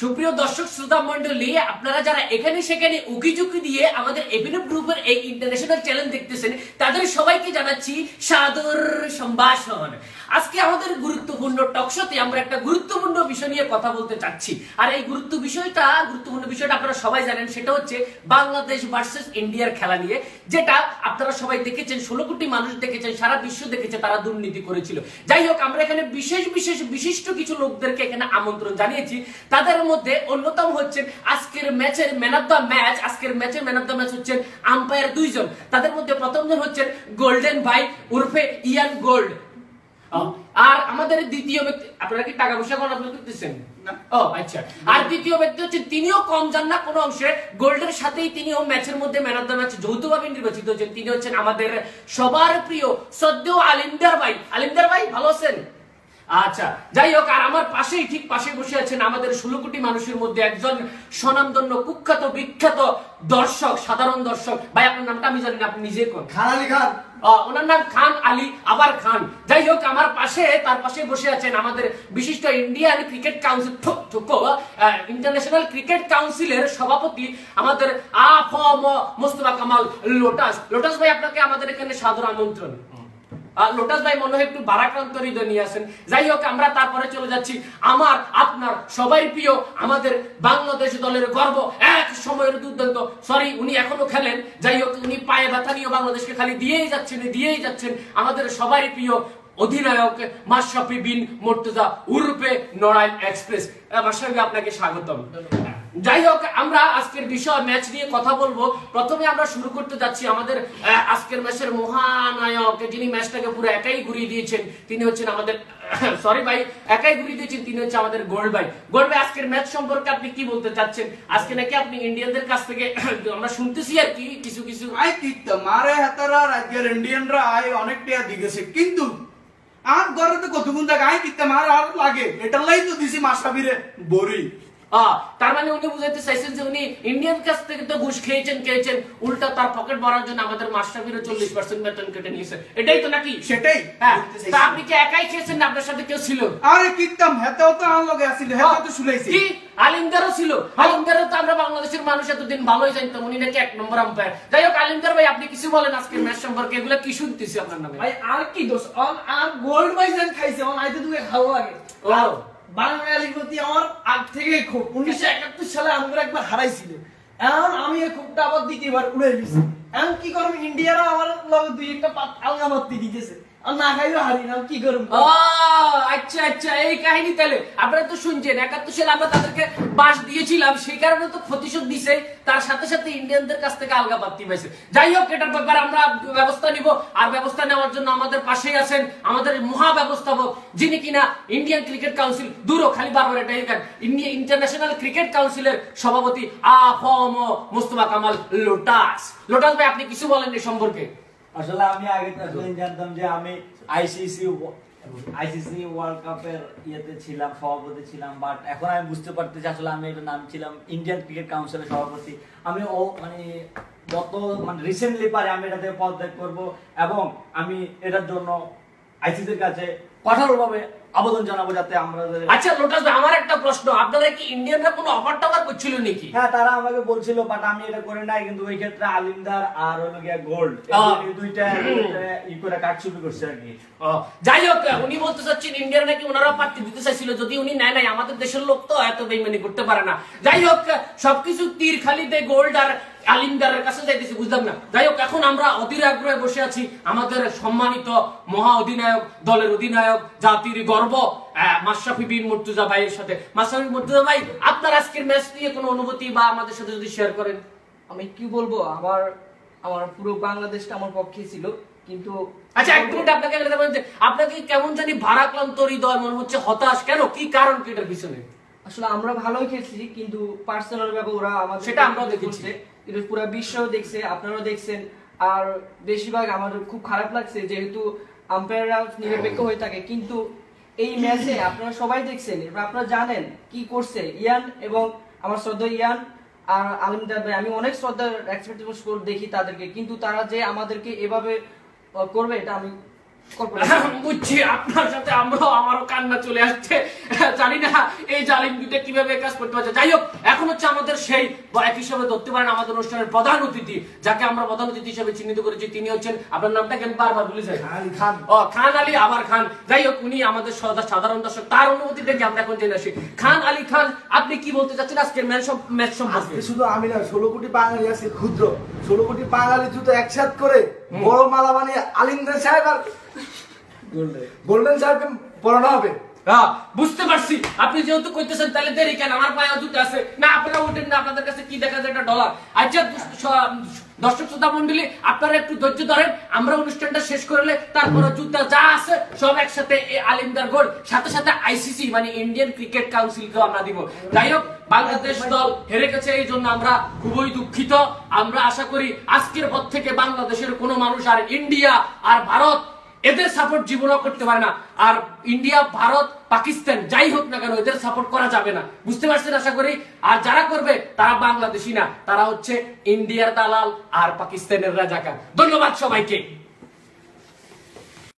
সুপ্রিয় দর্শক শ্রোতা মন্ডলী, আপনারা যারা এখানে সেখানে উকিঝুঁকি দিয়ে আমাদের এভিনব গ্রুপের এই ইন্টারন্যাশনাল চ্যানেল দেখতেছেন, তাদের সবাইকে জানাচ্ছি সাদর সম্ভাষণ। আজকে আমাদের গুরুত্বপূর্ণ টকশোতে আমরা একটা গুরুত্বপূর্ণ বিষয় নিয়ে কথা বলতে চাচ্ছি। আর এই গুরুত্বপূর্ণ বিষয়টা আপনারা সবাই জানেন, সেটা হচ্ছে বাংলাদেশ ভার্সেস ইন্ডিয়ার খেলা নিয়ে, যেটা আপনারা সবাই দেখেছেন, 16 কোটি মানুষ দেখেছেন, সারা বিশ্ব দেখেছে তারা দুর্নীতি করেছিল। যাই হোক, আমরা এখানে বিশিষ্ট কিছু লোকদেরকে এখানে আমন্ত্রণ জানিয়েছি। তাদের মধ্যে অন্যতম হচ্ছেন আজকের ম্যাচের ম্যান অফ দ্য ম্যাচ। আজকের ম্যাচের ম্যান অফ দ্য ম্যাচ হচ্ছেন আম্পায়ার দুইজন। তাদের মধ্যে প্রথমজন হচ্ছেন গোল্ডেন ভাই উর্ফে ইয়ান গোল্ড। আর আমাদের দ্বিতীয় ব্যক্তি, আপনারা কি টাকা পয়সা গণনা করতেছেন? ও আচ্ছা। আর দ্বিতীয় ব্যক্তি হচ্ছে, তিনিও কম যান না কোনো অংশে, গোল্ডের সাথেই তিনিও ম্যাচের মধ্যে ম্যান অফ দ্য ম্যাচ যৌথভাবে নির্বাচিত হচ্ছেন। তিনি হচ্ছেন আমাদের সবার প্রিয় শ্রদ্ধেয় আলিমদার ভাই। আলিমদার ভাই ভালো আছেন? আচ্ছা, যাই হোক, আর আমার পাশেই ঠিক পাশে বসে আছেন আমাদের 16 কোটি মানুষের মধ্যে একজন স্বনামধন্য কুখ্যাত বিখ্যাত দর্শক, সাধারণ দর্শক। ভাই আপনার নামটা আমি জানি না, আপনি নিজে কোন? খান আলী খান। ওনার নাম খান আলী আবার খান। যাই হোক, আমার পাশে তার পাশে বসে আছেন আমাদের বিশিষ্ট Indian cricket council international cricket কাউন্সিলের সভাপতি আমাদের মোস্তফা কামাল লোটাস। লোটাস ভাই, আপনাকে আমাদের এখানে সাদর আমন্ত্রণ। লোটাস ভাই মনে হয় একটু বারাক্রান্ত হৃদয় নিয়ে আসেন। যাই হোক, আমরা তারপরে চলে যাচ্ছি আমার আপনার সবাই প্রিয় আমাদের বাংলাদেশ দলের গর্ব, এক সময়ের দুর্দান্ত, সরি উনি এখনো খেলেন, যাই হোক উনি পায়ে ব্যথা নিয়ে বাংলাদেশকে খালি দিয়েই যাচ্ছেন আমাদের সবাই প্রিয় অধিনায়ক মাশরাফি বিন মুর্তজা উরফে নড়াইল এক্সপ্রেস। মাশরাফি, আপনাকে স্বাগতম। যাই হোক, আমরা আজকের বিষয় ম্যাচ নিয়ে কথা বলবো। প্রথমে আমরা শুরু করতে যাচ্ছি আমাদের আজকের ম্যাচের মহানায়ক, যিনি ম্যাচটাকে পুরো একাই ঘুরিয়ে দিয়েছেন, তিনি হচ্ছেন আমাদের তিনি হচ্ছে আমাদের গোল্ড ভাই। গোল্ড ভাই, আজকের ম্যাচ সম্পর্কে আপনি কি বলতে চাচ্ছেন? আজকে নাকি আপনি ইন্ডিয়ানদের কাছ থেকে আমরা শুনতেছি আর কি কিছু মারে হাতারা রাজ্যের ইন্ডিয়ানরা অনেক টিয়া দিয়েছে, কিন্তু আর ঘরে কতক্ষণ থাকে মার আর লাগে, এটার লাই তো দিছি মাশরাফিরে বড়ি। তার মানে উনি বুঝাইতে চাইছেন যে উনি ইন্ডিয়ান কাছ থেকে তো ঘুষ খেয়েছেন, উল্টা তার পকেট ভরার জন্য আমাদের মাশরাফিরও 40% বেতন কেটে নিয়েছে। এটাই তো নাকি? সেটাই। তা আপনি কি একাই খেয়েছেন না আপনার সাথে কেউ ছিল? আরে কিতাম হেতেও তো আমার লগে আছিল, হেতেও তো শুনাইছি। কি আলিমদারও ছিল? আলিমদারও তো আমরা বাংলাদেশের মানুষ এতদিন ভালোই জানতাম, উনি নাকি 1 নম্বর আম্পায়ার। যাই হোক, আলিমদার ভাই আপনি কিছু বলেন আজকের ম্যাচ সম্পর্কে, এগুলো কি শুনতেছি আপনার নামে? ভাই আর কি দোষ, আর গোল্ড ভাই যেন খাইছে, আইতে তুমি ভালো লাগে। বাঙালির প্রতি আমার আগ থেকে খুব 1971 সালে আমরা একবার হারাইছিল, এখন আমি এই খুবটা আবার দ্বিতীয়বার উড়ে গেছি। এখন কি করব, ইন্ডিয়ারা আমার লগে দুই একটা আলগা মারতে দিতেছে, আর না খাইও হারি না, কি করব? আচ্ছা, এই কাহিনী তাহলে আপনারা তো শুনছেন। 71 সালে আমরা তাদেরকে বাস দিয়েছিলাম, সেই কারণে তো প্রতিশোধ দিছে, তার সাথে সাথে ইন্ডিয়ানদের কাছ থেকে আলগা পাত্তি পাইছে। যাই হোক, এটার ব্যাপারে আমরা ব্যবস্থা নিব, আর ব্যবস্থা নেওয়ার জন্য আমাদের পাশেই আছেন আমাদের মহা ব্যবস্থাপক, যিনি কিনা ইন্ডিয়ান ক্রিকেট কাউন্সিল খালি বারবার এটাই ইন্টারন্যাশনাল ক্রিকেট কাউন্সিলের সভাপতি মোস্তফা কামাল লোটাস। লোটাস ভাই, আপনি কিছু বলেন এই সম্পর্কে? আসলে আমি আগে জানতাম যে আমি আইসিসি ওয়ার্ল্ড কাপের ইয়েতে ছিলাম, সভাপতি ছিলাম, বাট এখন আমি বুঝতে পারতেছি আসলে আমি এটার নাম ছিলাম ইন্ডিয়ান ক্রিকেট কাউন্সিলের সভাপতি। আমি রিসেন্টলি পারে আমি এটাতে পদত্যাগ করব, এবং আমি এটার জন্য আইসিসির কাছে কঠোরভাবে আবেদন জানাবো যাতে আমরা। আচ্ছা লোটাস ভাই, আমার একটা প্রশ্ন, আপনারা কি ইন্ডিয়ানরা কোনো অফার টাফার করছিল নাকি? হ্যাঁ, তারা আমাকে বলছিল, বাট আমি এটা করে নাই, কিন্তু ওই ক্ষেত্রে আলিমদার আর হলো গিয়া গোল্ড দুইটা ই করে কাটছুপি করছে আর কি। যাই হোক, উনি বলতে চাচ্ছেন ইন্ডিয়ার নাকি ওনারা পার্টি দিতে চাইছিল, যদি উনি নেয় নাই, আমাদের দেশের লোক তো এত বেইমানি করতে পারে না। যাই হোক, সবকিছু তীর খালি দে গোল্ড আর আলিমদারের কাছে যাইতেছি, বুঝলাম না। যাই হোক, এখন আমরা অধীর আগ্রহে বসে আছি আমাদের সম্মানিত মহা অধিনায়ক, দলের অধিনায়ক, জাতির গর্ব মাশরাফি বিন মুর্তজা ভাইয়ের সাথে। মাশরাফি মুর্তজা ভাই, আপনার আজকের ম্যাচ নিয়ে কোনো অনুভূতি বা আমাদের সাথে যদি শেয়ার করেন। আমি কি বলবো, আমার পুরো বাংলাদেশটা আমার পক্ষে ছিল, কিন্তু আচ্ছা এক মিনিট, আপনাকে কেমন জানি ভারাক্রান্ত হৃদয় মনে হচ্ছে, হতাশ কেন, কি কারণ কি এটার পিছনে? আসলে আমরা ভালোই খেলছি, কিন্তু পার্সোনাল ভাবে ওরা আমাদের, সেটা আমরাও দেখেছি, কিন্তু পুরো বিশ্বও দেখছে, আপনারাও দেখছেন। আর বেশিরভাগ আমাদের খুব খারাপ লাগছে, যেহেতু আম্পায়াররা নিরপেক্ষ হয়ে থাকে, কিন্তু এই ম্যাচে আপনারা সবাই দেখছেন, আপনারা জানেন কি করছে ইয়ান এবং আমার শ্রদ্ধা ইয়ান আর আলিমদার ভাই। আমি অনেক শ্রদ্ধা এক্সপেক্টেশন দেখি তাদেরকে, কিন্তু তারা যে আমাদেরকে এভাবে করবে এটা আমি বুঝছি, আপনার সাথে আমারও কান্না চলে আসছে। জানি না এই জালিম দুইটা কিভাবে কাজ করতে পারছে। যাই হোক, এখন হচ্ছে আমাদের সেই এক হিসাবে ধরতে পারেন আমাদের অনুষ্ঠানের প্রধান অতিথি, যাকে আমরা প্রধান অতিথি হিসেবে চিহ্নিত করেছি। তিনি হচ্ছেন, আপনার নামটা কেন বারবার ভুলে যাই? খান। ও খান আলী, আবার খান। যাই হোক, উনি আমাদের সাধারণ দর্শক, তার অনুমতি থেকে আমরা এখন জেনে আসি। খান আলী খান, আপনি কি বলতে চাচ্ছেন আজকের ম্যাচ সম্পর্কে? শুধু আমি না, 16 কোটি বাঙালি আছে ক্ষুদ্র, 16 কোটি বাঙালি যদি একসাথ করে বড় মালা বানিয়ে আলিমদার সাহেব আর গোল্ডেন সাহেব পড়ানো হবে। বুঝতে পারছি, আপনি যেহেতু কইতেছেন তাহলে দেরি কেন? আমার পায়ে জুতো আছে না, আপনারা উঠেন না, আপনাদের কাছে কি দেখা যায়? একটা ডলার। আচ্ছা দর্শক শ্রোতা মন্ডলী, আপনারা একটু ধৈর্য ধরেন, আমরা অনুষ্ঠানটা শেষ করলে তারপরে জুতা যা আছে সব একসাথে আলিমদার গোল, সাথে সাথে আইসিসি মানে ইন্ডিয়ান ক্রিকেট কাউন্সিলকেও আমরা দিব। যাই হোক, বাংলাদেশ দল হেরে গেছে, এই জন্য আমরা খুবই দুঃখিত। আমরা আশা করি আজকের পর থেকে বাংলাদেশের কোনো মানুষ আর ইন্ডিয়া আর ভারত এদের সাপোর্ট জীবনও করতে পারে না। আর ইন্ডিয়া, ভারত, পাকিস্তান যাই হোক না কেন, এদের সাপোর্ট করা যাবে না। বুঝতে পারছেন আশা করি? আর যারা করবে তারা বাংলাদেশি না, তারা হচ্ছে ইন্ডিয়ার দালাল আর পাকিস্তানের রাজাকার। ধন্যবাদ সবাইকে।